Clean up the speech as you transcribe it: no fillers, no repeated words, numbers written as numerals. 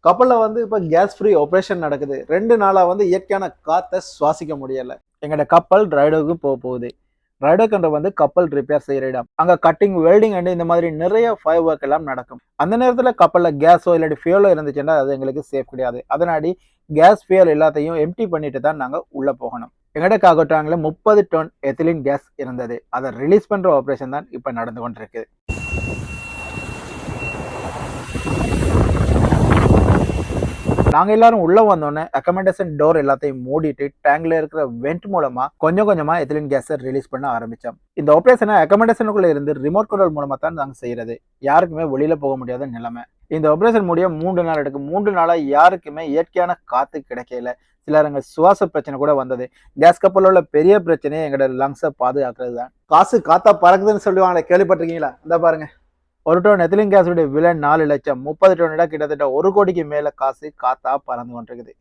கப்பல்ல இப்ப case free operation நடக்குது. 2 நாளா இயற்கையான காத்த சுவாசிக்க முடியல. எங்கட கப்பல் ட்ரைடோக்கு போகுது. ட்ரைடோக்ன்ற கப்பல் ரிப்பேர் செய்யற இடம். அங்க கட்டிங், வெல்டிங் அண்ட் இந்த மாதிரி நிறைய ஃபயர் ஒர்க் எல்லாம் நடக்கும். அந்த நேரத்துல கப்பல்ல கேஸோ இல்லாட்டி ஃபியூலோ இருந்துச்சுன்னா அது எங்களுக்கு சேஃப் கிடையாது. அதனாடி கேஸ் ஃபியூல் எல்லாத்தையும் எம்டி பண்ணிட்டு தான் நாங்க உள்ள போகணும். எங்கட காகோ டேங்க்ல 30 டன் எத்திலீன் கேஸ் இருந்தது. அதை ரிலீஸ் பண்ற ஆபரேஷன் தான் இப்ப நடந்து கொண்டிருக்கு. நாங்க எல்லாரும் உள்ள வந்தோடனே அக்கமடேஷன் டோர் எல்லாத்தையும் மூடிட்டு டேங்க்ல இருக்கிற வெண்ட் மூலமா கொஞ்சம் கொஞ்சமா எத்திலின் கேஸை ரிலீஸ் பண்ண ஆரம்பிச்சோம். இந்த ஆபரேஷனை அக்கமடேஷனுக்குள்ள இருந்து ரிமோட் கண்ட்ரோல் மூலமா தான் நாங்க செய்யறது. யாருக்குமே வெளியில போக முடியாத நிலைமை. இந்த ஆபரேஷன் முடிய 3 நாள் எடுக்கும். 3 நாளா யாருக்குமே இயற்கையான காத்து கிடைக்கல. சிலருங்க சுவாச பிரச்சனை கூட வந்தது. கேஸ் கப்பல் உள்ள பெரிய பிரச்சனையே எங்களோட லங்ஸை பாதுகாக்கிறது தான். காசு காத்தா பறக்குதுன்னு சொல்லுவாங்களே, கேள்விப்பட்டிருக்கீங்களா? இந்த பாருங்க, ஒரு டன் எத்திலின் கேஸுடைய விலை 4 லட்சம். 30 டன் கிட்டத்தட்ட 1 கோடிக்கு மேல காசு காத்தா பறந்து கொண்டிருக்குது.